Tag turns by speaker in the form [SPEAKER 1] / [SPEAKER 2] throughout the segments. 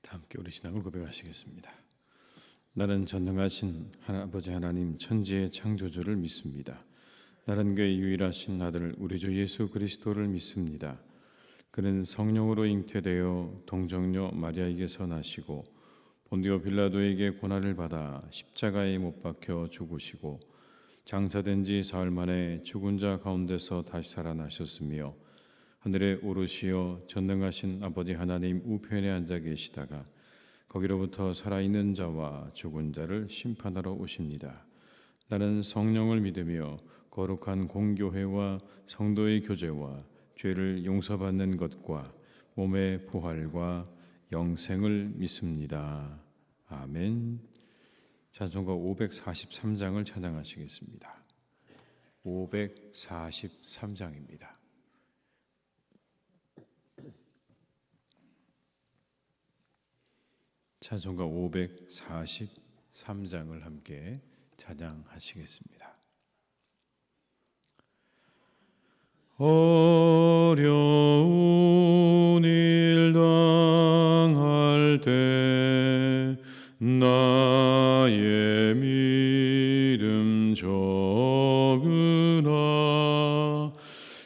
[SPEAKER 1] 함께 우리 신앙을 고백하시겠습니다. 나는 전능하신 아버지 하나님 천지의 창조주를 믿습니다. 나는 그의 유일하신 아들 우리 주 예수 그리스도를 믿습니다. 그는 성령으로 잉태되어 동정녀 마리아에게서 나시고 본디오 빌라도에게 고난을 받아 십자가에 못 박혀 죽으시고 장사된 지 사흘 만에 죽은 자 가운데서 다시 살아나셨으며 하늘에 오르시어 전능하신 아버지 하나님 우편에 앉아 계시다가 거기로부터 살아있는 자와 죽은 자를 심판하러 오십니다. 나는 성령을 믿으며 거룩한 공교회와 성도의 교제와 죄를 용서받는 것과 몸의 부활과 영생을 믿습니다. 아멘. 찬송가 543장을 찬양하시겠습니다. 543장입니다. 찬송가 543장을 함께 찬양하시겠습니다. 어려운 일 당할 때 나의 믿음 적으나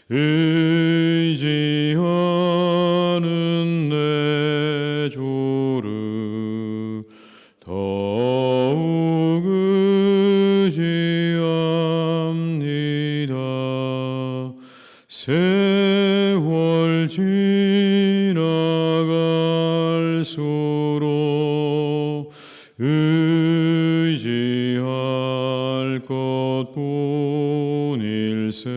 [SPEAKER 1] 의지하는 내 주를 더욱 의지합니다. 세월 지나갈수록 의지할 것뿐일세.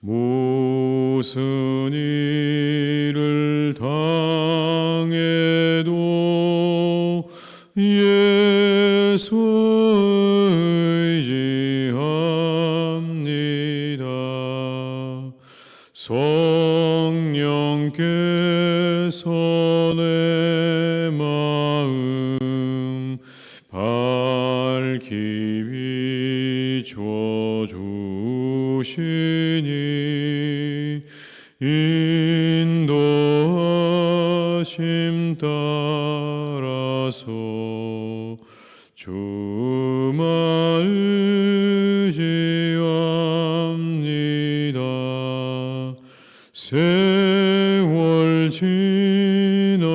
[SPEAKER 1] 무슨 일을 당해도 예수 의지합니다. 성령께서 내 마음 밝히 비춰주시니 인도하심 따라서 주만 의지합니다. 세월 지나갈수록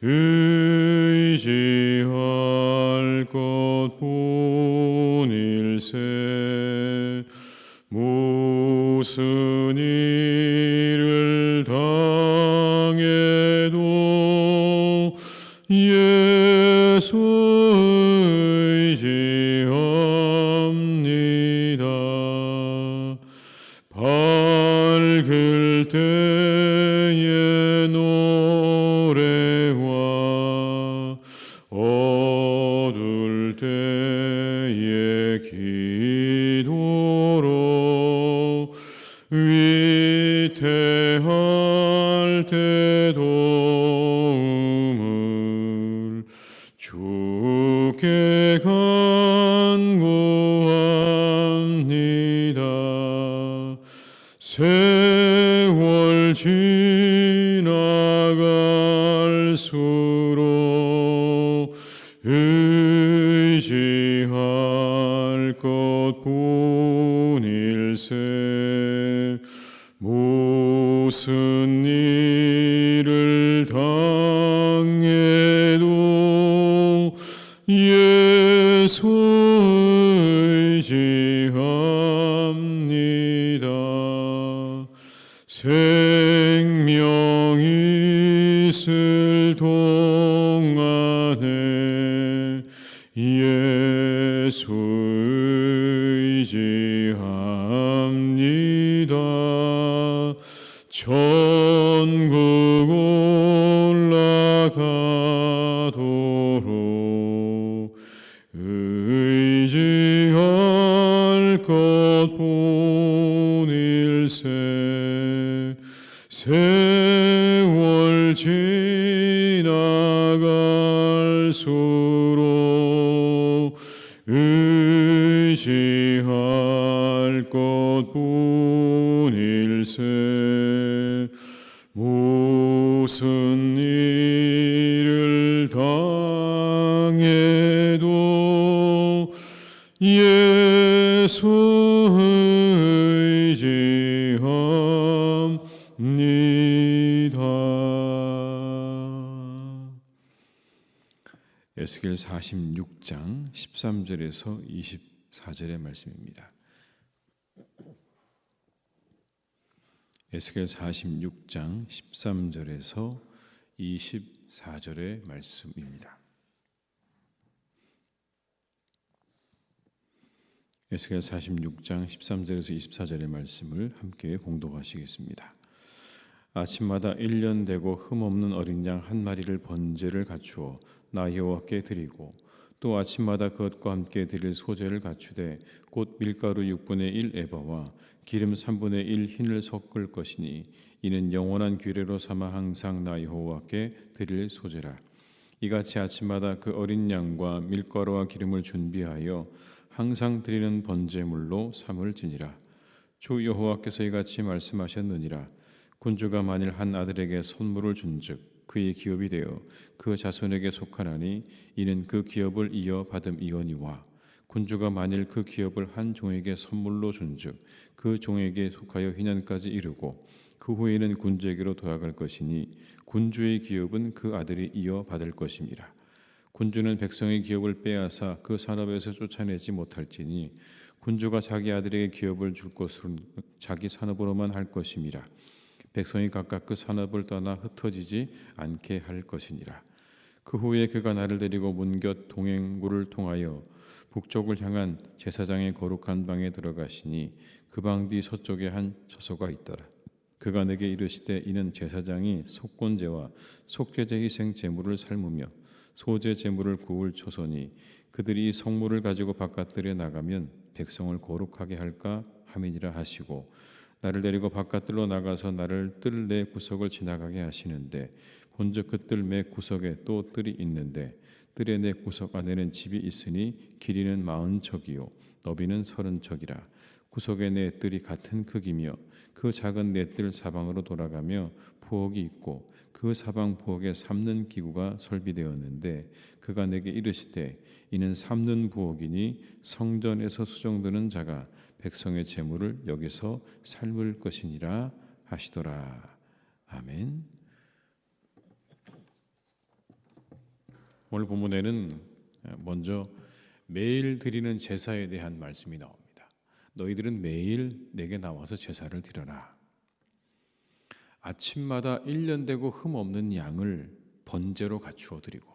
[SPEAKER 1] 의지할 것뿐일세. 무슨 일을 당해도 예수 의지합니다. 밝을 때의 노래와 어두울 때의 기도로 위태할 때 도움을 주께 간구합니다. 세월 지나갈수록 의지할 것뿐일세. 무슨 일을 당해도 예수 의지합니다. 생명 있을 동안에 예수 의지합니다. 천국 올라가도록 의지할 것뿐일세. 세월 지나갈수록 의지할 것뿐일세. 에스겔 46장 13절에서 24절의 말씀입니다. 에스겔 46장 13절에서 24절의 말씀입니다. 에스겔 46장 13절에서 24절의 말씀을 함께 공독하시겠습니다. 아침마다 1년 되고 흠없는 어린 양 한 마리를 번제를 갖추어 나 여호와께 드리고 또 아침마다 그것과 함께 드릴 소제를 갖추되 곧 밀가루 6분의 1 에바와 기름 3분의 1 흰을 섞을 것이니 이는 영원한 규례로 삼아 항상 나 여호와께 드릴 소제라. 이같이 아침마다 그 어린 양과 밀가루와 기름을 준비하여 항상 드리는 번제물로 삼을 지니라. 주 여호와께서 이같이 말씀하셨느니라. 군주가 만일 한 아들에게 선물을 준즉 그의 기업이 되어 그 자손에게 속하나니 이는 그 기업을 이어 받음이거니와 군주가 만일 그 기업을 한 종에게 선물로 준즉 그 종에게 속하여 희년까지 이르고 그 후에는 군주에게로 돌아갈 것이니 군주의 기업은 그 아들이 이어 받을 것임이라. 군주는 백성의 기업을 빼앗아 그 산업에서 쫓아내지 못할지니 군주가 자기 아들에게 기업을 줄 것으로 자기 산업으로만 할 것임이라. 백성이 각각 그 산업을 떠나 흩어지지 않게 할 것이니라. 그 후에 그가 나를 데리고 문곁 동행구를 통하여 북쪽을 향한 제사장의 거룩한 방에 들어가시니 그 방 뒤 서쪽에 한 처소가 있더라. 그가 내게 이르시되 이는 제사장이 속건제와 속죄제 희생 제물을 삶으며 소제 제물을 구울 처소니 그들이 이 성물을 가지고 바깥들에 나가면 백성을 거룩하게 할까 함이니라 하시고 나를 데리고 바깥들로 나가서 나를 뜰 내 구석을 지나가게 하시는데 본즉 그 뜰 매 구석에 또 뜰이 있는데 뜰의 내 구석 안에는 집이 있으니 길이는 40척이요 너비는 30척이라. 구석의 네 뜰이 같은 크기며 그 작은 네 뜰 사방으로 돌아가며 부엌이 있고 그 사방 부엌에 삶는 기구가 설비되었는데 그가 내게 이르시되 이는 삶는 부엌이니 성전에서 수정드는 자가 백성의 재물을 여기서 삶을 것이니라 하시더라. 아멘. 오늘 본문에는 먼저 매일 드리는 제사에 대한 말씀이 나옵니다. 너희들은 매일 내게 나와서 제사를 드려라. 아침마다 1년 되고 흠없는 양을 번제로 갖추어 드리고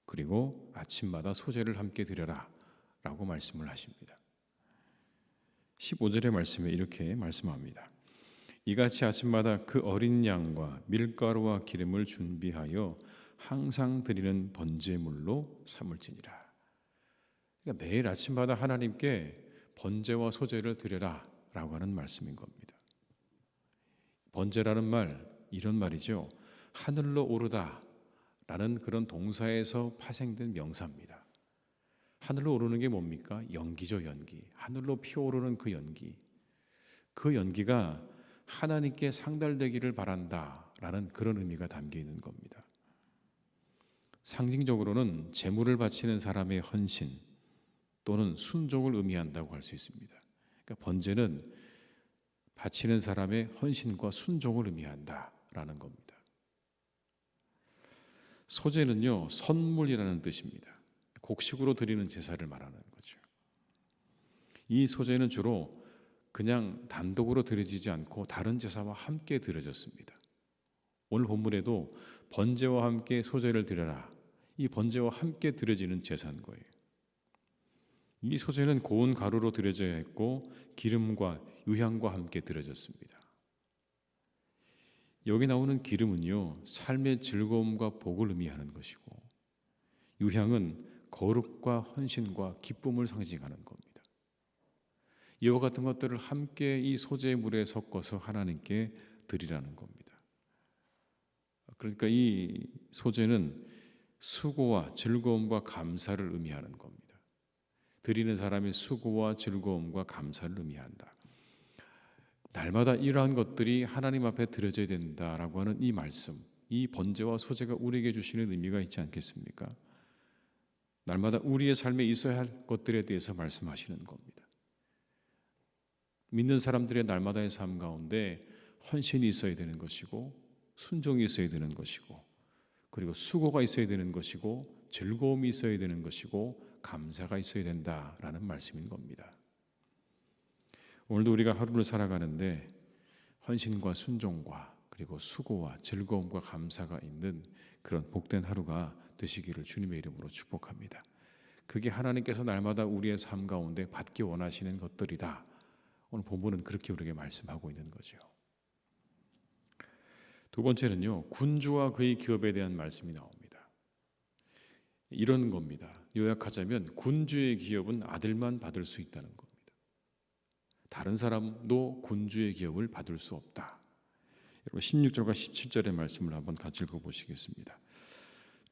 [SPEAKER 1] 그리고 아침마다 소제를 함께 드려라 라고 말씀을 하십니다. 15절의 말씀에 이렇게 말씀합니다. 이같이 아침마다 그 어린 양과 밀가루와 기름을 준비하여 항상 드리는 번제물로 삼을지니라. 그러니까 매일 아침마다 하나님께 번제와 소제를 드려라 라고 하는 말씀인 겁니다. 번제라는 말, 이런 말이죠. 하늘로 오르다 라는 그런 동사에서 파생된 명사입니다. 하늘로 오르는 게 뭡니까? 연기죠, 연기. 하늘로 피어오르는 그 연기. 그 연기가 하나님께 상달되기를 바란다라는 그런 의미가 담겨 있는 겁니다. 상징적으로는 제물을 바치는 사람의 헌신 또는 순종을 의미한다고 할 수 있습니다. 그러니까 번제는 바치는 사람의 헌신과 순종을 의미한다라는 겁니다. 소제는요, 선물이라는 뜻입니다. 곡식으로 드리는 제사를 말하는 거죠. 이 소제는 주로 그냥 단독으로 드려지지 않고 다른 제사와 함께 드려졌습니다. 오늘 본문에도 번제와 함께 소제를 드려라. 이 번제와 함께 드려지는 제사인 거예요. 이 소제는 고운 가루로 드려져야 했고 기름과 유향과 함께 드려졌습니다. 여기 나오는 기름은요, 삶의 즐거움과 복을 의미하는 것이고 유향은 거룩과 헌신과 기쁨을 상징하는 겁니다. 이와 같은 것들을 함께 이 소제의 물에 섞어서 하나님께 드리라는 겁니다. 그러니까 이 소제는 수고와 즐거움과 감사를 의미하는 겁니다. 드리는 사람의 수고와 즐거움과 감사를 의미한다. 날마다 이러한 것들이 하나님 앞에 드려져야 된다라고 하는 이 말씀, 이 번제와 소제가 우리에게 주시는 의미가 있지 않겠습니까? 날마다 우리의 삶에 있어야 할 것들에 대해서 말씀하시는 겁니다. 믿는 사람들의 날마다의 삶 가운데 헌신이 있어야 되는 것이고, 순종이 있어야 되는 것이고, 그리고 수고가 있어야 되는 것이고, 즐거움이 있어야 되는 것이고, 감사가 있어야 된다라는 말씀인 겁니다. 오늘도 우리가 하루를 살아가는데 헌신과 순종과 그리고 수고와 즐거움과 감사가 있는 그런 복된 하루가 되시기를 주님의 이름으로 축복합니다. 그게 하나님께서 날마다 우리의 삶 가운데 받기 원하시는 것들이다. 오늘 본문은 그렇게 우리에게 말씀하고 있는 거죠. 두 번째는요, 군주와 그의 기업에 대한 말씀이 나옵니다. 이런 겁니다. 요약하자면 군주의 기업은 아들만 받을 수 있다는 겁니다. 다른 사람도 군주의 기업을 받을 수 없다. 여러분 16절과 17절의 말씀을 한번 같이 읽어보시겠습니다.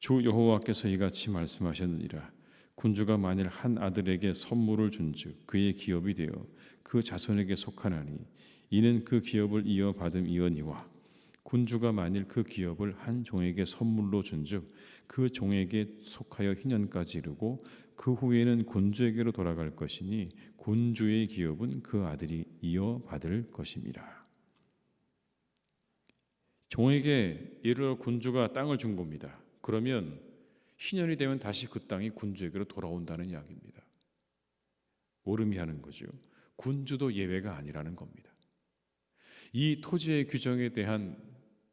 [SPEAKER 1] 주 여호와께서 이같이 말씀하셨느니라. 군주가 만일 한 아들에게 선물을 준즉 그의 기업이 되어 그 자손에게 속하나니 이는 그 기업을 이어받음이거니와 군주가 만일 그 기업을 한 종에게 선물로 준즉 그 종에게 속하여 희년까지 이르고 그 후에는 군주에게로 돌아갈 것이니 군주의 기업은 그 아들이 이어받을 것임이라. 종에게 예를 들어 군주가 땅을 준 겁니다. 그러면 희년이 되면 다시 그 땅이 군주에게로 돌아온다는 이야기입니다. 오름이 하는 거죠. 군주도 예외가 아니라는 겁니다. 이 토지의 규정에 대한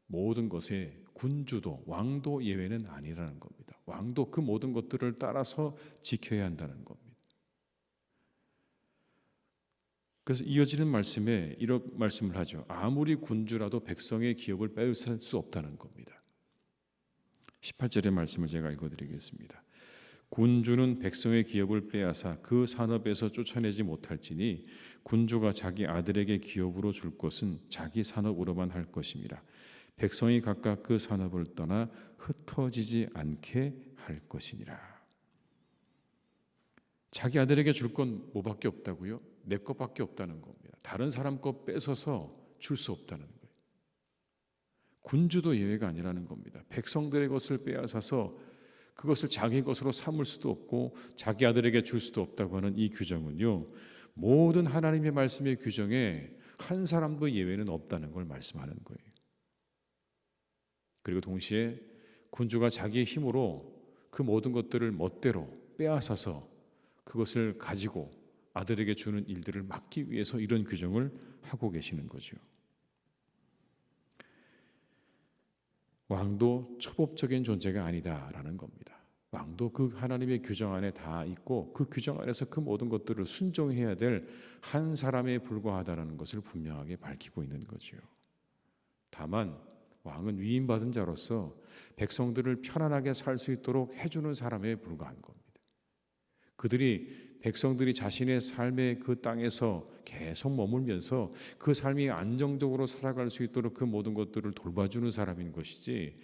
[SPEAKER 1] 모든 것에 군주도 왕도 예외는 아니라는 겁니다. 왕도 그 모든 것들을 따라서 지켜야 한다는 겁니다. 그래서 이어지는 말씀에 이런 말씀을 하죠. 아무리 군주라도 백성의 기업을 빼앗을 수 없다는 겁니다. 18절의 말씀을 제가 읽어드리겠습니다. 군주는 백성의 기업을 빼앗아 그 산업에서 쫓아내지 못할지니 군주가 자기 아들에게 기업으로 줄 것은 자기 산업으로만 할 것임이라. 백성이 각각 그 산업을 떠나 흩어지지 않게 할 것이니라. 자기 아들에게 줄 건 뭐밖에 없다고요? 내 것밖에 없다는 겁니다. 다른 사람 것 뺏어서 줄 수 없다는 거예요. 군주도 예외가 아니라는 겁니다. 백성들의 것을 빼앗아서 그것을 자기 것으로 삼을 수도 없고 자기 아들에게 줄 수도 없다고 하는 이 규정은요, 모든 하나님의 말씀의 규정에 한 사람도 예외는 없다는 걸 말씀하는 거예요. 그리고 동시에 군주가 자기의 힘으로 그 모든 것들을 멋대로 빼앗아서 그것을 가지고 아들에게 주는 일들을 막기 위해서 이런 규정을 하고 계시는 거죠. 왕도 초법적인 존재가 아니다라는 겁니다. 왕도 그 하나님의 규정 안에 다 있고 그 규정 안에서 그 모든 것들을 순종해야 될 한 사람에 불과하다는 것을 분명하게 밝히고 있는 거죠. 다만 왕은 위임받은 자로서 백성들을 편안하게 살 수 있도록 해주는 사람에 불과한 겁니다. 백성들이 자신의 삶의 그 땅에서 계속 머물면서 그 삶이 안정적으로 살아갈 수 있도록 그 모든 것들을 돌봐주는 사람인 것이지,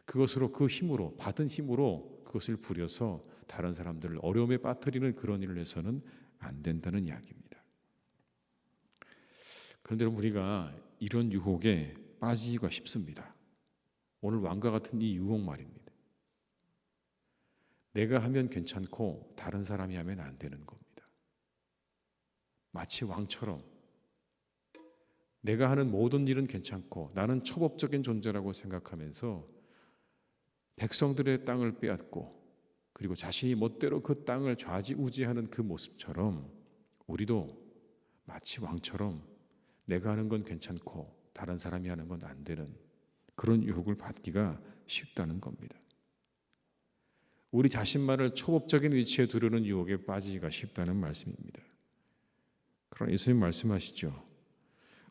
[SPEAKER 1] 그것으로 그 힘으로 받은 힘으로 그것을 부려서 다른 사람들을 어려움에 빠뜨리는 그런 일을 해서는 안 된다는 이야기입니다. 그런데 우리가 이런 유혹에 빠지기가 쉽습니다. 오늘 왕과 같은 이 유혹 말입니다. 내가 하면 괜찮고 다른 사람이 하면 안 되는 겁니다. 마치 왕처럼 내가 하는 모든 일은 괜찮고 나는 초법적인 존재라고 생각하면서 백성들의 땅을 빼앗고 그리고 자신이 멋대로 그 땅을 좌지우지하는 그 모습처럼 우리도 마치 왕처럼 내가 하는 건 괜찮고 다른 사람이 하는 건 안 되는 그런 유혹을 받기가 쉽다는 겁니다. 우리 자신만을 초법적인 위치에 두려는 유혹에 빠지기가 쉽다는 말씀입니다. 그러나 예수님 말씀하시죠.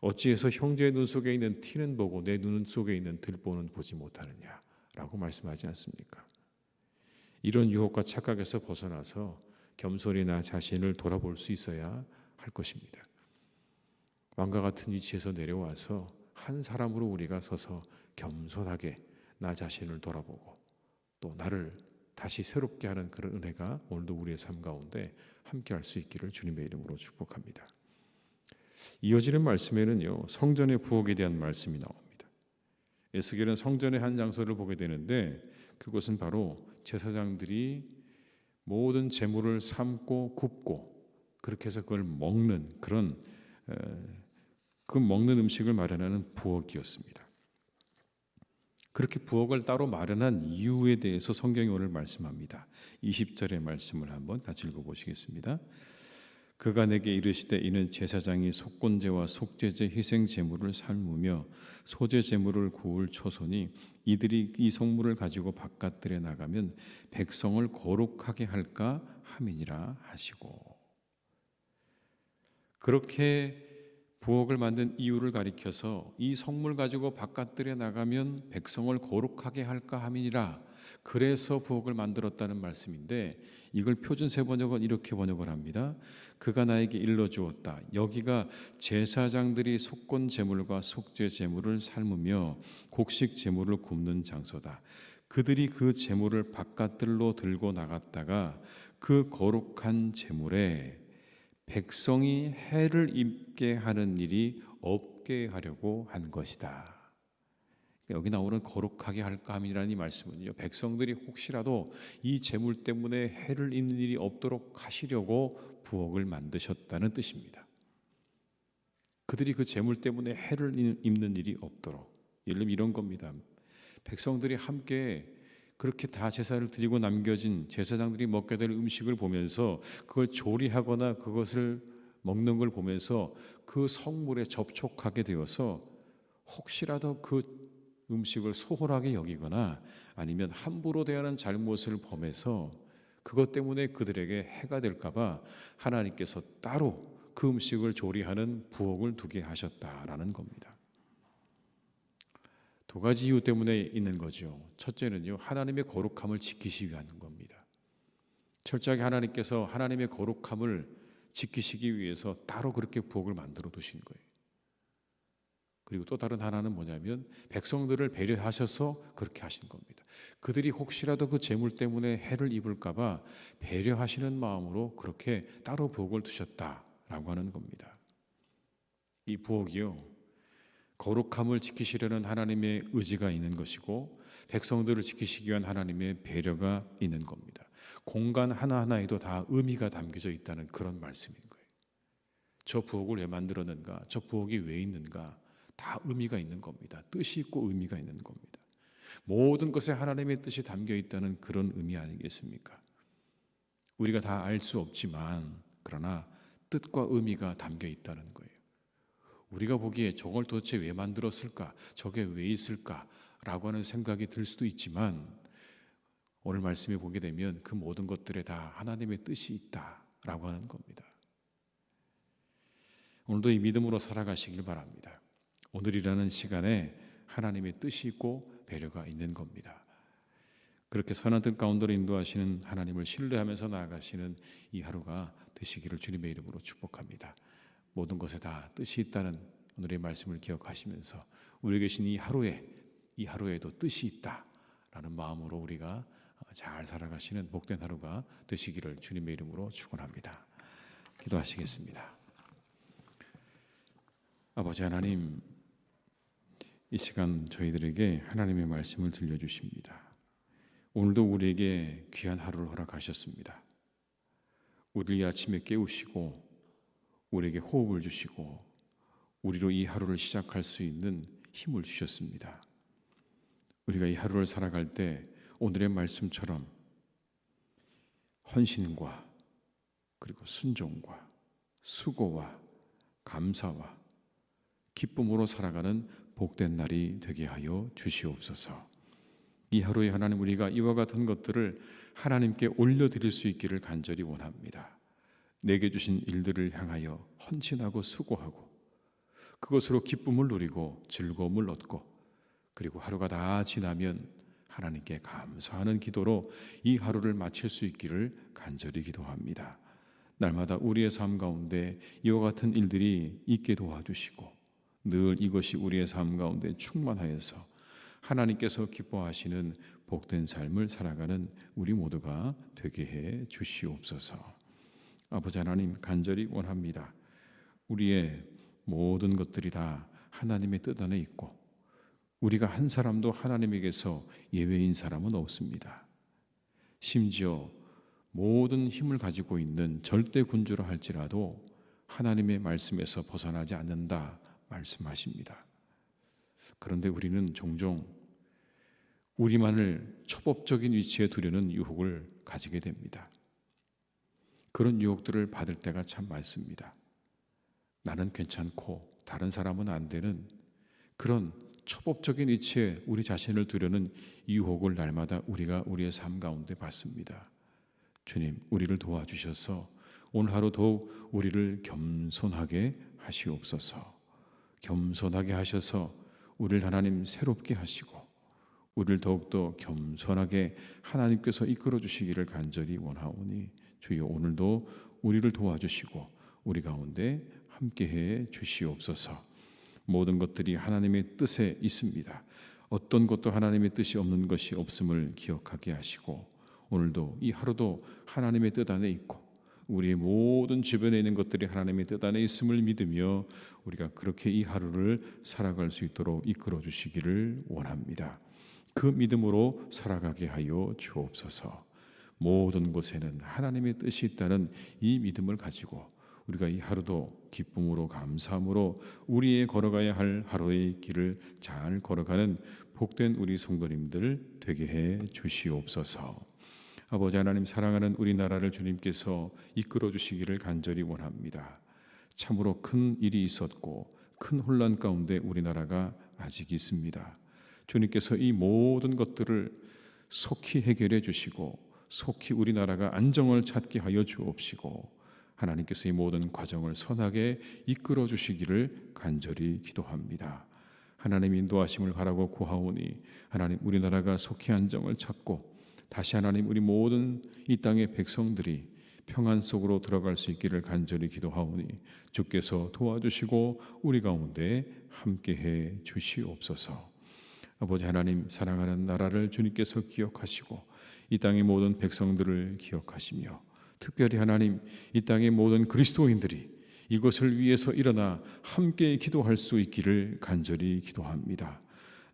[SPEAKER 1] 어찌해서 형제의 눈 속에 있는 티는 보고 내 눈 속에 있는 들보는 보지 못하느냐라고 말씀하지 않습니까? 이런 유혹과 착각에서 벗어나서 겸손히 나 자신을 돌아볼 수 있어야 할 것입니다. 왕과 같은 위치에서 내려와서 한 사람으로 우리가 서서 겸손하게 나 자신을 돌아보고 또 나를 다시 새롭게 하는 그런 은혜가 오늘도 우리의 삶 가운데 함께 할 수 있기를 주님의 이름으로 축복합니다. 이어지는 말씀에는요, 성전의 부엌에 대한 말씀이 나옵니다. 에스겔은 성전의 한 장소를 보게 되는데 그것은 바로 제사장들이 모든 제물을 삶고 굽고 그렇게 해서 그걸 먹는 그런 그 먹는 음식을 마련하는 부엌이었습니다. 그렇게 부엌을 따로 마련한 이유에 대해서 성경이 오늘 말씀합니다. 20절의 말씀을 한번 같이 읽어보시겠습니다. 그가 내게 이르시되 이는 제사장이 속건제와 속죄제 희생 제물을 삶으며 소제 제물을 구울 초소니 이들이 이 성물을 가지고 바깥들에 나가면 백성을 거룩하게 할까 함이니라 하시고, 그렇게 부엌을 만든 이유를 가리켜서 이 성물 가지고 바깥들에 나가면 백성을 거룩하게 할까 함이니라, 그래서 부엌을 만들었다는 말씀인데, 이걸 표준세 번역은 이렇게 번역을 합니다. 그가 나에게 일러주었다. 여기가 제사장들이 속건 제물과 속죄 제물을 삶으며 곡식 제물을 굽는 장소다. 그들이 그 제물을 바깥들로 들고 나갔다가 그 거룩한 제물에 백성이 해를 입게 하는 일이 없게 하려고 한 것이다. 여기 나오는 거룩하게 할까 함이라는 이 말씀은요, 백성들이 혹시라도 이 제물 때문에 해를 입는 일이 없도록 하시려고 부엌을 만드셨다는 뜻입니다. 그들이 그 제물 때문에 해를 입는 일이 없도록. 예를 들면 이런 겁니다. 백성들이 함께 그렇게 다 제사를 드리고 남겨진 제사장들이 먹게 될 음식을 보면서 그걸 조리하거나 그것을 먹는 걸 보면서 그 성물에 접촉하게 되어서 혹시라도 그 음식을 소홀하게 여기거나 아니면 함부로 대하는 잘못을 범해서 그것 때문에 그들에게 해가 될까 봐 하나님께서 따로 그 음식을 조리하는 부엌을 두게 하셨다라는 겁니다. 두 가지 이유 때문에 있는 거죠. 첫째는요, 하나님의 거룩함을 지키시기 위한 겁니다. 철저하게 하나님께서 하나님의 거룩함을 지키시기 위해서 따로 그렇게 부엌을 만들어 두신 거예요. 그리고 또 다른 하나는 뭐냐면 백성들을 배려하셔서 그렇게 하신 겁니다. 그들이 혹시라도 그 재물 때문에 해를 입을까 봐 배려하시는 마음으로 그렇게 따로 부엌을 두셨다라고 하는 겁니다. 이 부엌이요, 거룩함을 지키시려는 하나님의 의지가 있는 것이고 백성들을 지키시기 위한 하나님의 배려가 있는 겁니다. 공간 하나하나에도 다 의미가 담겨져 있다는 그런 말씀인 거예요. 저 부엌을 왜 만들었는가, 저 부엌이 왜 있는가, 다 의미가 있는 겁니다. 뜻이 있고 의미가 있는 겁니다. 모든 것에 하나님의 뜻이 담겨 있다는 그런 의미 아니겠습니까? 우리가 다 알 수 없지만 그러나 뜻과 의미가 담겨 있다는 거예요. 우리가 보기에 저걸 도대체 왜 만들었을까, 저게 왜 있을까 라고 하는 생각이 들 수도 있지만 오늘 말씀에 보게 되면 그 모든 것들에 다 하나님의 뜻이 있다라고 하는 겁니다. 오늘도 이 믿음으로 살아가시길 바랍니다. 오늘이라는 시간에 하나님의 뜻이 있고 배려가 있는 겁니다. 그렇게 선한 뜻 가운데로 인도하시는 하나님을 신뢰하면서 나아가시는 이 하루가 되시기를 주님의 이름으로 축복합니다. 모든 것에 다 뜻이 있다는 오늘의 말씀을 기억하시면서 우리 계신 이 하루에도 뜻이 있다라는 마음으로 우리가 잘 살아가시는 복된 하루가 되시기를 주님의 이름으로 축원합니다. 기도하시겠습니다. 아버지 하나님, 이 시간 저희들에게 하나님의 말씀을 들려주십니다. 오늘도 우리에게 귀한 하루를 허락하셨습니다. 우리를 아침에 깨우시고 우리에게 호흡을 주시고 우리로 이 하루를 시작할 수 있는 힘을 주셨습니다. 우리가 이 하루를 살아갈 때 오늘의 말씀처럼 헌신과 그리고 순종과 수고와 감사와 기쁨으로 살아가는 복된 날이 되게 하여 주시옵소서. 이 하루에 하나님, 우리가 이와 같은 것들을 하나님께 올려드릴 수 있기를 간절히 원합니다. 내게 주신 일들을 향하여 헌신하고 수고하고 그것으로 기쁨을 누리고 즐거움을 얻고 그리고 하루가 다 지나면 하나님께 감사하는 기도로 이 하루를 마칠 수 있기를 간절히 기도합니다. 날마다 우리의 삶 가운데 이와 같은 일들이 있게 도와주시고 늘 이것이 우리의 삶 가운데 충만하여서 하나님께서 기뻐하시는 복된 삶을 살아가는 우리 모두가 되게 해 주시옵소서. 아버지 하나님, 간절히 원합니다. 우리의 모든 것들이 다 하나님의 뜻 안에 있고 우리가 한 사람도 하나님에게서 예외인 사람은 없습니다. 심지어 모든 힘을 가지고 있는 절대 군주라 할지라도 하나님의 말씀에서 벗어나지 않는다 말씀하십니다. 그런데 우리는 종종 우리만을 초법적인 위치에 두려는 유혹을 가지게 됩니다. 그런 유혹들을 받을 때가 참 많습니다. 나는 괜찮고 다른 사람은 안 되는 그런 초법적인 위치에 우리 자신을 두려는 유혹을 날마다 우리가 우리의 삶 가운데 받습니다. 주님, 우리를 도와주셔서 오늘 하루 더욱 우리를 겸손하게 하시옵소서. 겸손하게 하셔서 우리를 하나님 새롭게 하시고 우리를 더욱더 겸손하게 하나님께서 이끌어 주시기를 간절히 원하오니 주여 오늘도 우리를 도와주시고 우리 가운데 함께해 주시옵소서. 모든 것들이 하나님의 뜻에 있습니다. 어떤 것도 하나님의 뜻이 없는 것이 없음을 기억하게 하시고 오늘도 이 하루도 하나님의 뜻 안에 있고 우리의 모든 주변에 있는 것들이 하나님의 뜻 안에 있음을 믿으며 우리가 그렇게 이 하루를 살아갈 수 있도록 이끌어 주시기를 원합니다. 그 믿음으로 살아가게 하여 주옵소서. 모든 곳에는 하나님의 뜻이 있다는 이 믿음을 가지고 우리가 이 하루도 기쁨으로 감사함으로 우리의 걸어가야 할 하루의 길을 잘 걸어가는 복된 우리 성도님들 되게 해 주시옵소서. 아버지 하나님, 사랑하는 우리나라를 주님께서 이끌어 주시기를 간절히 원합니다. 참으로 큰 일이 있었고 큰 혼란 가운데 우리나라가 아직 있습니다. 주님께서 이 모든 것들을 속히 해결해 주시고 속히 우리나라가 안정을 찾게 하여 주옵시고 하나님께서 이 모든 과정을 선하게 이끌어 주시기를 간절히 기도합니다. 하나님 인도하심을 바라고 구하오니 하나님 우리나라가 속히 안정을 찾고 다시 하나님 우리 모든 이 땅의 백성들이 평안 속으로 들어갈 수 있기를 간절히 기도하오니 주께서 도와주시고 우리 가운데 함께해 주시옵소서. 아버지 하나님, 사랑하는 나라를 주님께서 기억하시고 이 땅의 모든 백성들을 기억하시며 특별히 하나님 이 땅의 모든 그리스도인들이 이것을 위해서 일어나 함께 기도할 수 있기를 간절히 기도합니다.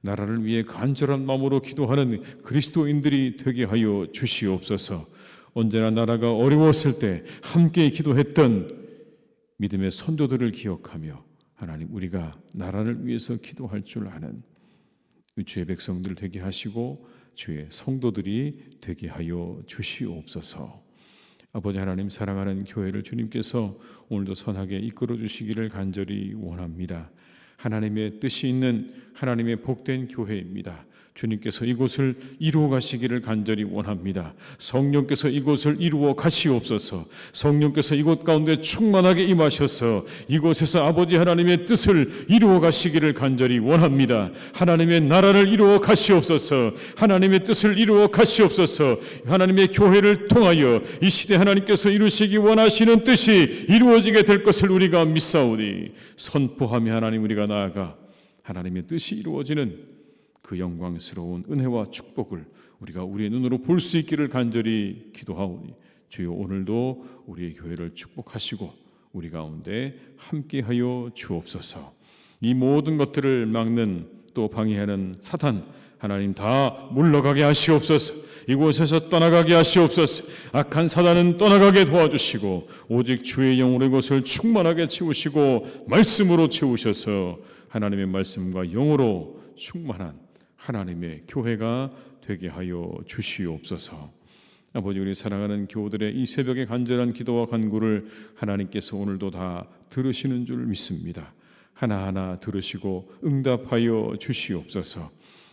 [SPEAKER 1] 나라를 위해 간절한 마음으로 기도하는 그리스도인들이 되게 하여 주시옵소서. 언제나 나라가 어려웠을 때 함께 기도했던 믿음의 선조들을 기억하며 하나님 우리가 나라를 위해서 기도할 줄 아는 주의 백성들 되게 하시고 주의 성도들이 되게 하여 주시옵소서. 아버지 하나님, 사랑하는 교회를 주님께서 오늘도 선하게 이끌어 주시기를 간절히 원합니다. 하나님의 뜻이 있는 하나님의 복된 교회입니다. 주님께서 이곳을 이루어 가시기를 간절히 원합니다. 성령께서 이곳을 이루어 가시옵소서. 성령께서 이곳 가운데 충만하게 임하셔서 이곳에서 아버지 하나님의 뜻을 이루어 가시기를 간절히 원합니다. 하나님의 나라를 이루어 가시옵소서. 하나님의 뜻을 이루어 가시옵소서. 하나님의 교회를 통하여 이 시대 하나님께서 이루시기 원하시는 뜻이 이루어지게 될 것을 우리가 믿사오니 선포하며 하나님 우리가 나아가 하나님의 뜻이 이루어지는 그 영광스러운 은혜와 축복을 우리가 우리의 눈으로 볼 수 있기를 간절히 기도하오니 주여 오늘도 우리의 교회를 축복하시고 우리 가운데 함께하여 주옵소서. 이 모든 것들을 막는 또 방해하는 사탄 하나님 다 물러가게 하시옵소서. 이곳에서 떠나가게 하시옵소서. 악한 사단은 떠나가게 도와주시고 오직 주의 영으로 이곳을 충만하게 채우시고 말씀으로 채우셔서 하나님의 말씀과 영으로 충만한 하나님의 교회가 되게 하여 주시옵소서. 아버지, 우리 사랑하는 교우들의 이 새벽의 간절한 기도와 간구를 하나님께서 오늘도 다 들으시는 줄 믿습니다. 하나하나 들으시고 응답하여 주시옵소서.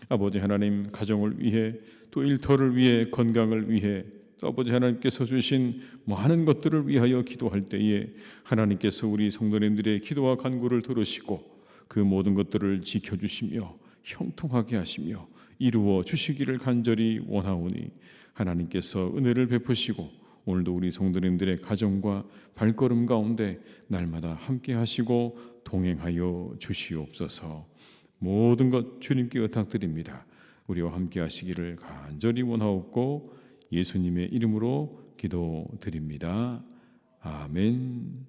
[SPEAKER 1] 아버지 하나님, 가정을 위해 또 일터를 위해 건강을 위해 또 아버지 하나님께서 주신 많은 것들을 위하여 기도할 때에 하나님께서 우리 성도님들의 기도와 간구를 들으시고 그 모든 것들을 지켜주시며 형통하게 하시며 이루어 주시기를 간절히 원하오니 하나님께서 은혜를 베푸시고 오늘도 우리 성도님들의 가정과 발걸음 가운데 날마다 함께 하시고 동행하여 주시옵소서. 모든 것 주님께 의탁드립니다. 우리와 함께 하시기를 간절히 원하옵고 예수님의 이름으로 기도드립니다. 아멘.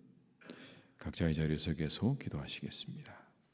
[SPEAKER 1] 각자의 자리에서 계속 기도하시겠습니다.